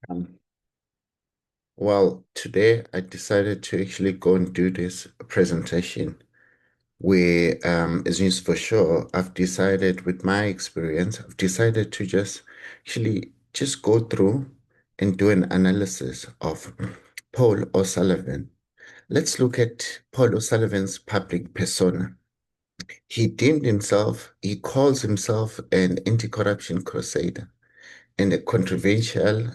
Um, well, today I decided to actually go and do this presentation where, as news for sure, I've decided with my experience, I've decided to just go through and do an analysis of Paul O'Sullivan. Let's look at Paul O'Sullivan's public persona. He calls himself an anti-corruption crusader and a controversial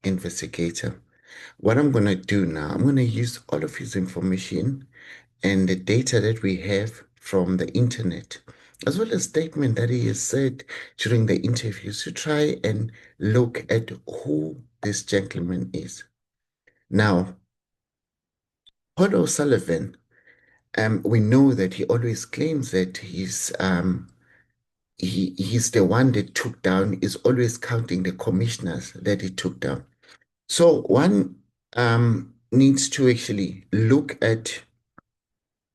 investigator. What I'm going to do now, I'm going to use all of his information and the data that we have from the internet, as well as statement that he has said during the interviews to try and look at who this gentleman is. Now, Paul O'Sullivan, we know that he always claims that he's the one that took down, is always counting the commissioners that he took down. So one needs to actually look at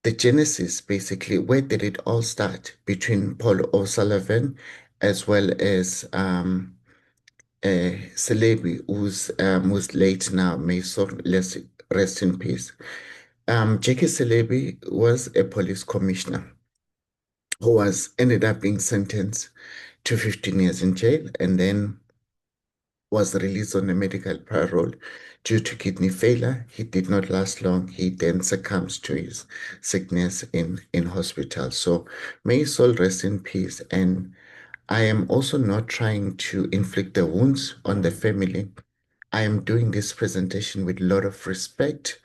the genesis, basically. Where did it all start between Paul O'Sullivan as well as Celebi, who's late now, may so rest in peace. Jackie Celebi was a police commissioner who was ended up being sentenced to 15 years in jail and then was released on a medical parole due to kidney failure. He did not last long. He then succumbs to his sickness in hospital. So may his soul rest in peace. And I am also not trying to inflict the wounds on the family. I am doing this presentation with a lot of respect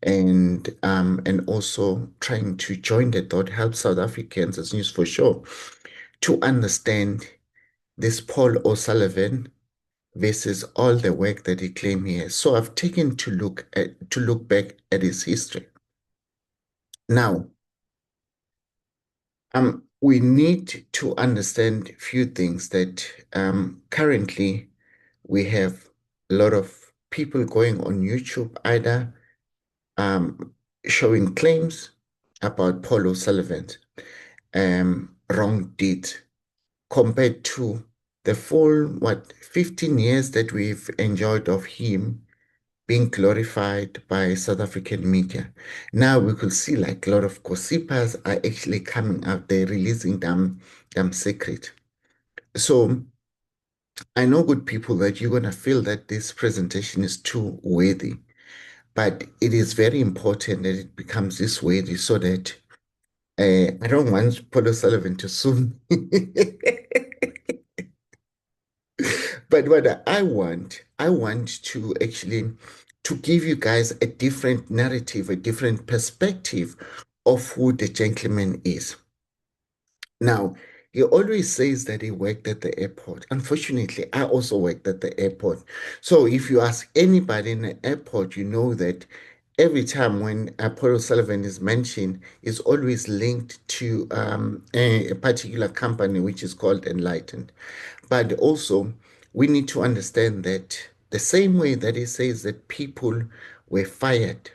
and also trying to join the thought, help South Africans as news for sure to understand this Paul O'Sullivan versus all the work that he claimed he has. So I've taken to look back at his history. Now, we need to understand a few things that currently we have a lot of people going on YouTube either showing claims about Paul O'Sullivan's wrong deed compared to the full, 15 years that we've enjoyed of him being glorified by South African media. Now we could see like a lot of gossipers are actually coming out there releasing them secret. So I know, good people, that you're gonna feel that this presentation is too worthy, but it is very important that it becomes this worthy so that I don't want Paul Sullivan to sue me. But what I want to actually to give you guys a different narrative, a different perspective of who the gentleman is. Now, he always says that he worked at the airport. Unfortunately, I also worked at the airport. So if you ask anybody in the airport, you know that every time when Paul Sullivan is mentioned, is always linked to a particular company which is called Enlightened. But also, we need to understand that the same way that he says that people were fired,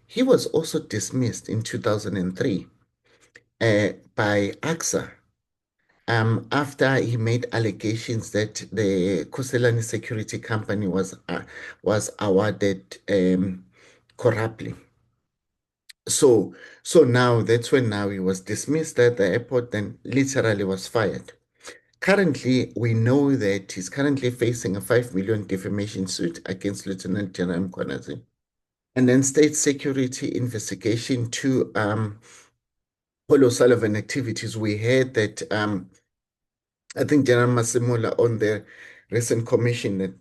he was also dismissed in 2003 by AXA after he made allegations that the Koselani Security Company was awarded corruptly. So, so now that's when now he was dismissed at the airport, then literally was fired. Currently, we know that he's currently facing a 5 million defamation suit against Lieutenant General Mkhwanazi. And then state security investigation to Paul O'Sullivan activities. We heard that I think General Masemola on the recent commission that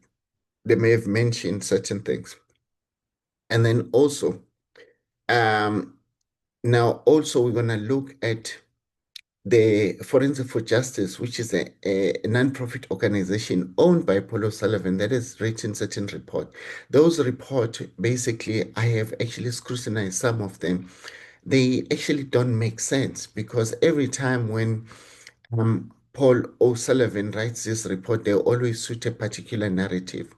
they may have mentioned certain things. And then also, um, now also we're going to look at the Forensic for Justice, which is a non-profit organization owned by Paul O'Sullivan that has written certain report. Those report, basically, I have actually scrutinized some of them. They actually don't make sense because every time when Paul O'Sullivan writes this report, they always suit a particular narrative.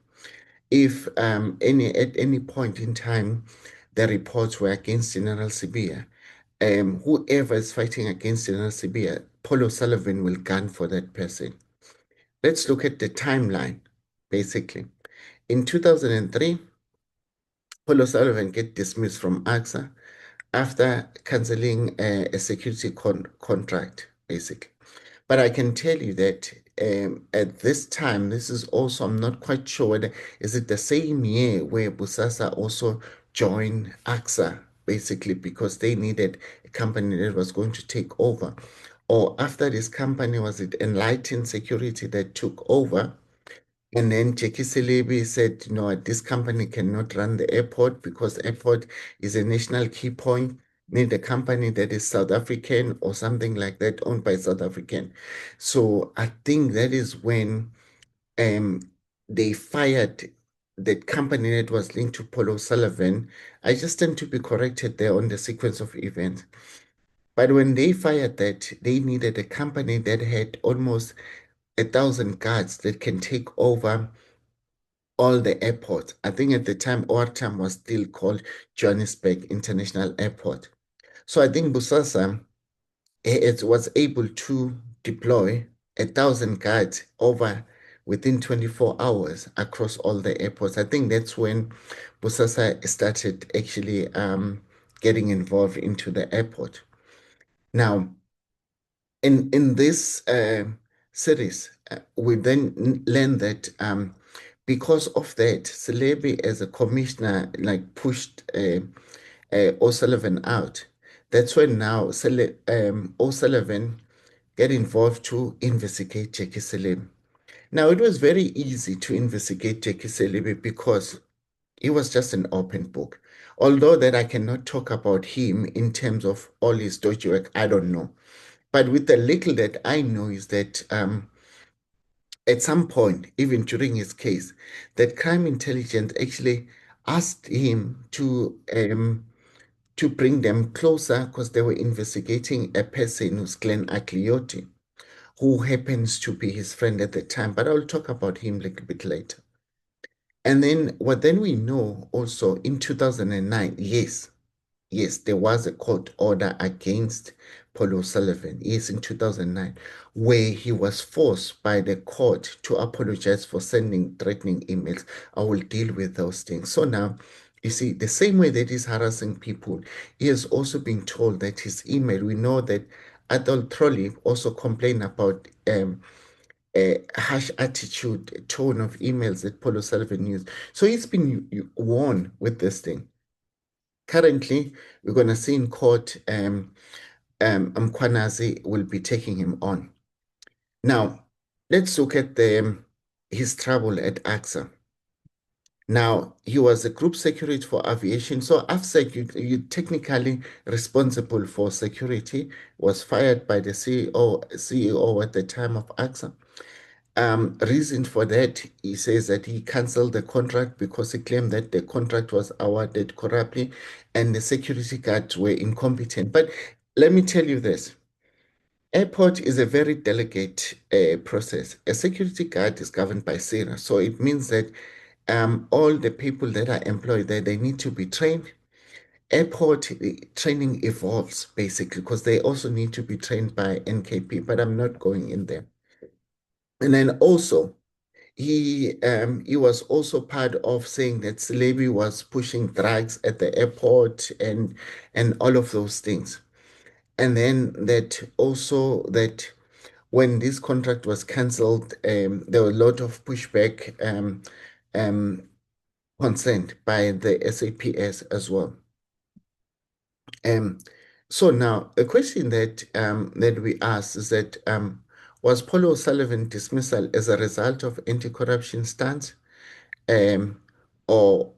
If at any point in time the reports were against General Sibia, whoever is fighting against General Sibia, Paul O'Sullivan will gun for that person. Let's look at the timeline basically. In 2003, Paul O'Sullivan get dismissed from AXA after canceling a security contract, basically. But I can tell you that at this time, this is also, I'm not quite sure whether, is it the same year where Busasa also joined AXA, basically, because they needed a company that was going to take over. Or after this company, was it Enlightened Security that took over? And then Jackie Selebi said, you know what, this company cannot run the airport because airport is a national key point. Need a company that is South African or something like that, owned by South African. So I think that is when um they fired the company that was linked to Paul O'Sullivan. I just tend to be corrected there on the sequence of events. But when they fired that, they needed a company that had almost 1,000 guards that can take over all the airports. I think at the time, OR was still called Johannesburg International Airport. So I think Busasa it was able to deploy 1,000 guards over within 24 hours across all the airports. I think that's when Busasa started actually getting involved into the airport. Now, in this series, we then learn that because of that, Celebi as a commissioner like pushed O'Sullivan out. That's when now O'Sullivan get involved to investigate Jackie Celebi. Now it was very easy to investigate Jackie Celebi because he was just an open book. Although that I cannot talk about him in terms of all his dodgy work, I don't know. But with the little that I know is that at some point, even during his case, that crime intelligence actually asked him to bring them closer because they were investigating a person who's Glenn Acleotti, who happens to be his friend at the time. But I'll talk about him a little bit later. And then what then we know also in 2009, yes, there was a court order against Paul O'Sullivan, yes, in 2009, where he was forced by the court to apologize for sending threatening emails. I will deal with those things. So now, you see, the same way that he's harassing people, he is also being told that his email, we know that Adol Trolley also complained about a harsh attitude, tone of emails that Paul O'Sullivan used. So he's been warned with this thing. Currently, we're going to see in court, Mkhwanazi will be taking him on. Now, let's look at his trouble at AXA. Now, he was a group security for aviation. So AFSEC, you technically responsible for security, was fired by the CEO at the time of AXA. Reason for that, he says that he canceled the contract because he claimed that the contract was awarded corruptly and the security guards were incompetent. But let me tell you this. Airport is a very delicate process. A security guard is governed by SIRA. So it means that all the people that are employed there, they need to be trained. Airport training evolves basically because they also need to be trained by NKP, but I'm not going in there. And then also, he was also part of saying that Celebi was pushing drugs at the airport and all of those things. And then that also that when this contract was cancelled, there were a lot of pushback um, consent by the SAPS as well. Um, so now a question that we ask is that was Paul O'Sullivan dismissal as a result of anti-corruption stance um, or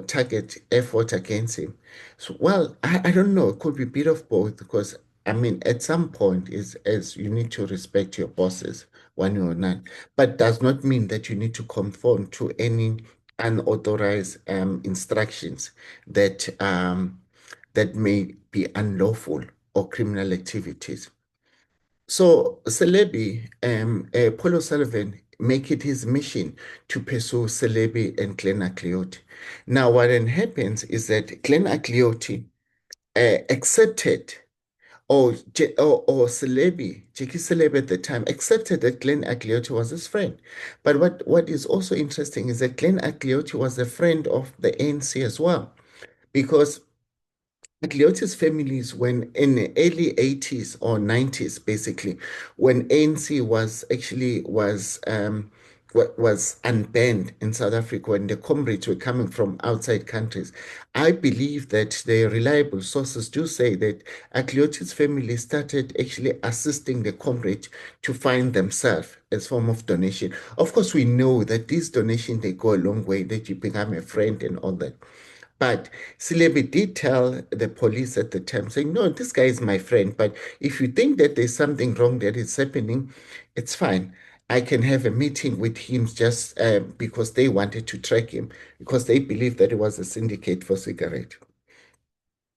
target effort against him? So, well, I don't know. It could be a bit of both because I mean, at some point, is as you need to respect your bosses, one or not, but does not mean that you need to conform to any unauthorized instructions that may be unlawful or criminal activities. So Celebi, Paul O'Sullivan, make it his mission to pursue Celebi and Glenn Acleotti. Now, what then happens is that Glenn Acleotti accepted or Celebi, Jackie Celebi at the time accepted that Glenn Agliotti was his friend. But what is also interesting is that Glenn Agliotti was a friend of the ANC as well, because Gliotti's families, when in the early 80s or 90s, basically, when ANC was unbanned in South Africa, when the comrades were coming from outside countries, I believe that the reliable sources do say that Agliotti's family started actually assisting the comrades to find themselves as form of donation. Of course, we know that these donations they go a long way, that you become a friend and all that. But Silebi did tell the police at the time, saying, no, this guy is my friend, but if you think that there's something wrong that is happening, it's fine. I can have a meeting with him just because they wanted to track him, because they believed that it was a syndicate for cigarette.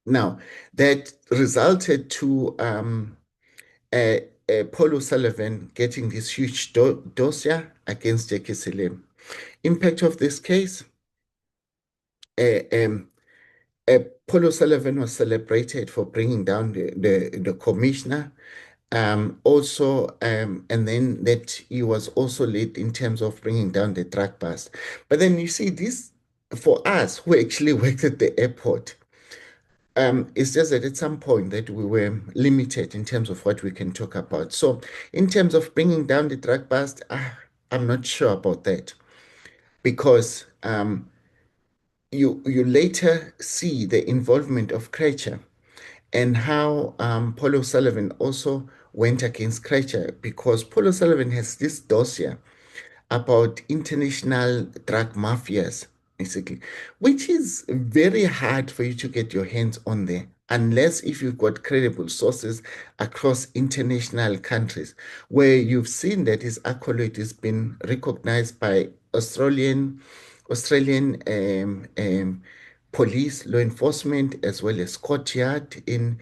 Now, that resulted to uh, Paul O'Sullivan getting this huge dossier against Jackie Selim. Impact of this case, uh, um, Uh, Paul O'Sullivan was celebrated for bringing down the commissioner. And then that he was also late in terms of bringing down the drug bust. But then you see, this for us who actually worked at the airport, it's just that at some point that we were limited in terms of what we can talk about. So, in terms of bringing down the drug bust, I'm not sure about that because you later see the involvement of Krecher and how Paul O'Sullivan also went against Krecher because Paul O'Sullivan has this dossier about international drug mafias, basically, which is very hard for you to get your hands on there. Unless if you've got credible sources across international countries, where you've seen that his accolade has been recognized by Australian police, law enforcement, as well as Scotland Yard in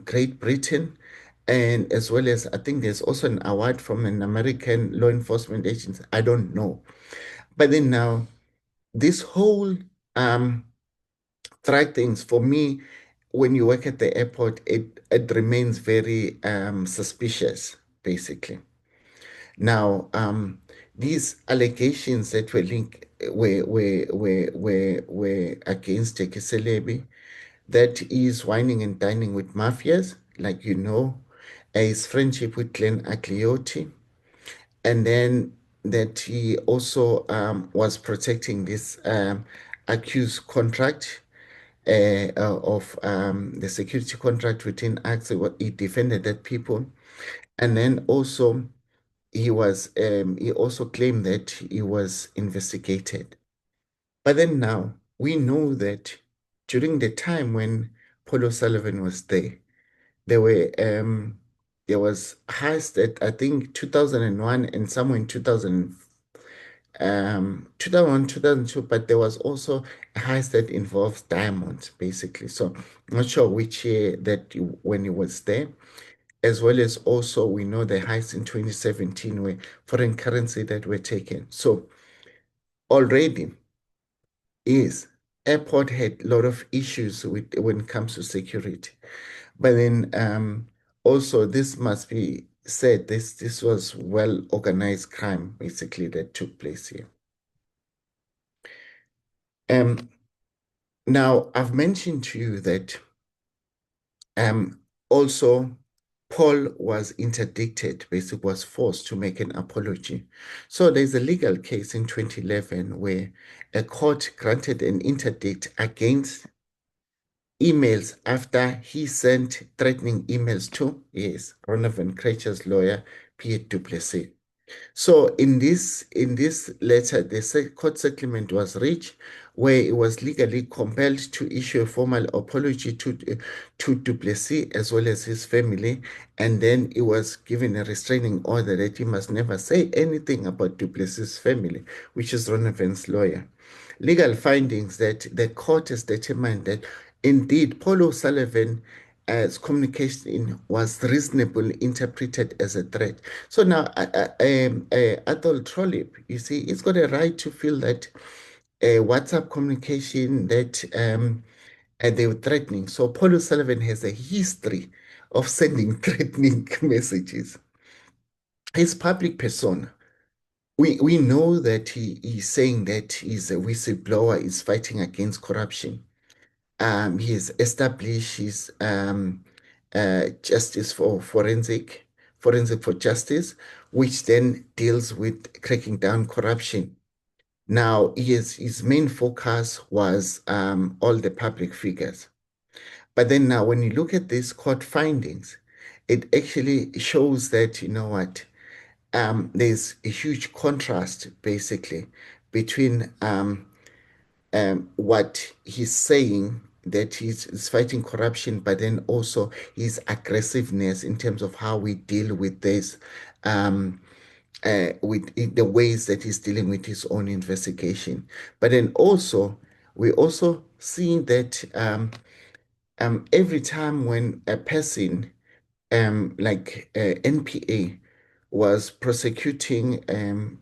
Great Britain, and as well as I think there's also an award from an American law enforcement agency. I don't know. But then now, this whole drug things for me, when you work at the airport, it remains very suspicious, basically. Now, these allegations that were linked were against Jackie Celebi, that is whining and dining with mafias, like you know, his friendship with Glenn Agliotti, and then that he also was protecting this accused contract of the security contract within AXA. He defended that people, and then also he also claimed that he was investigated. But then now we know that during the time when Paul O'Sullivan was there, there were there was heist at I think 2001 and somewhere in 2001, 2002, but there was also a heist that involves diamonds, basically. So I'm not sure which year that when he was there, as well as also we know the heist in 2017 where foreign currency that were taken. So already is airport had a lot of issues with when it comes to security. But then also this must be said, this was well organized crime basically that took place here. Um, Now I've mentioned to you that also Paul was interdicted, basically was forced to make an apology. So there's a legal case in 2011 where a court granted an interdict against emails after he sent threatening emails to, yes, Ronavon Krecher's lawyer, Pierre du Plessis. So in this letter, the court settlement was reached, where it was legally compelled to issue a formal apology to Du Plessis as well as his family, and then it was given a restraining order that he must never say anything about Du Plessis' family, which is Ronovan's lawyer. Legal findings that the court has determined that indeed Paul O'Sullivan as communication was reasonably interpreted as a threat. So now, Athol Trollip, you see, he's got a right to feel that WhatsApp communication that they were threatening. So Paul O'Sullivan has a history of sending threatening messages. His public persona. We know that he's saying that he's a whistleblower, is fighting against corruption. He has established his Justice for Forensic for Justice, which then deals with cracking down corruption. Now, his main focus was all the public figures. But then now, when you look at these court findings, it actually shows that, you know what, there's a huge contrast basically between what he's saying that he's fighting corruption, but then also his aggressiveness in terms of how we deal with this, with the ways that he's dealing with his own investigation. But then also, we also see that every time when a person like NPA was prosecuting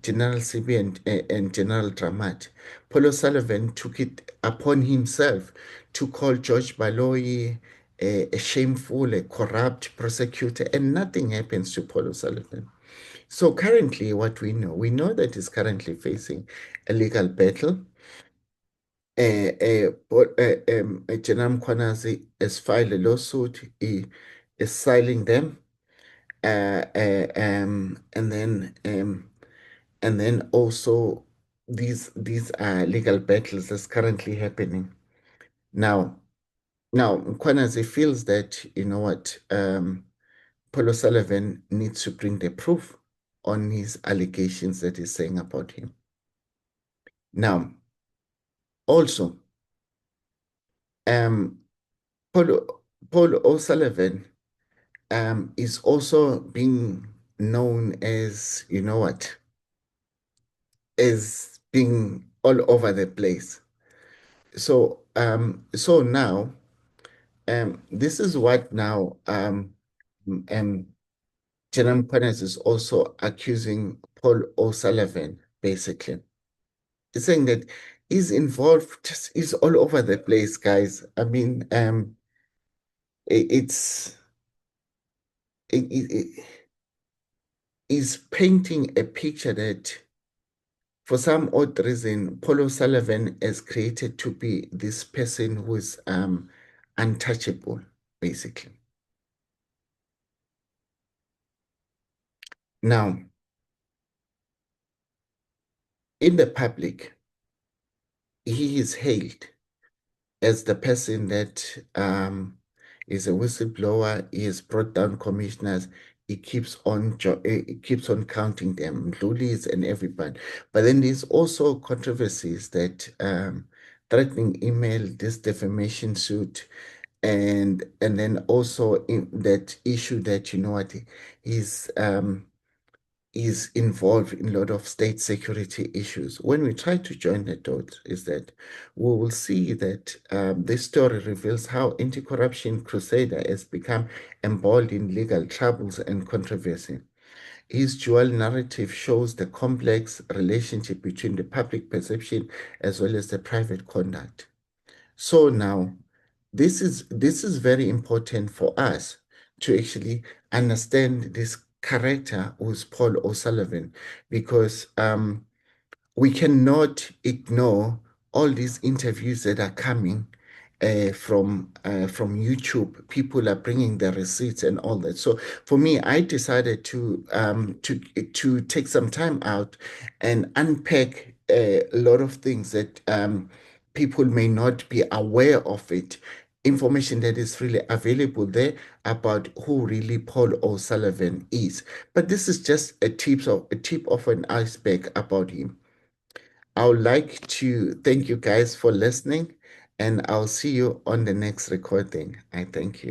General Sibi and General Dramat. Paul O'Sullivan took it upon himself to call George Baloyi a shameful, a corrupt prosecutor, and nothing happens to Paul O'Sullivan. So currently, what we know that he's currently facing a legal battle. General Mkhwanazi has filed a lawsuit. He is filing them uh, uh, um, and then um, and then also these are legal battles that's currently happening now. Now, Mkhwanazi feels that you know what, Paul O'Sullivan needs to bring the proof on his allegations that he's saying about him. Now, also, um, Paul Paul O'Sullivan is also being known as you know what, as being all over the place. So now, this is what now Jerome Partners is also accusing Paul O'Sullivan, basically. He's saying that he's involved, just he's all over the place, guys. I mean, it's it is painting a picture that for some odd reason, Paul O'Sullivan is created to be this person who's untouchable, basically. Now, in the public, he is hailed as the person that is a whistleblower. He has brought down commissioners. He keeps on counting them, Lulis and everybody. But then there's also controversies that threatening email, this defamation suit, and then also in that issue that you know what is is involved in a lot of state security issues. When we try to join the dots, is that we will see that this story reveals how anti-corruption crusader has become embroiled in legal troubles and controversy. His dual narrative shows the complex relationship between the public perception as well as the private conduct. So now, this is very important for us to actually understand this character who's Paul O'Sullivan because we cannot ignore all these interviews that are coming from YouTube. People are bringing the receipts and all that. So for me, I decided to take some time out and unpack a lot of things that people may not be aware of it. Information that is freely available there about who really Paul O'Sullivan is. But this is just a tip of an iceberg about him. I would like to thank you guys for listening, and I'll see you on the next recording. I thank you.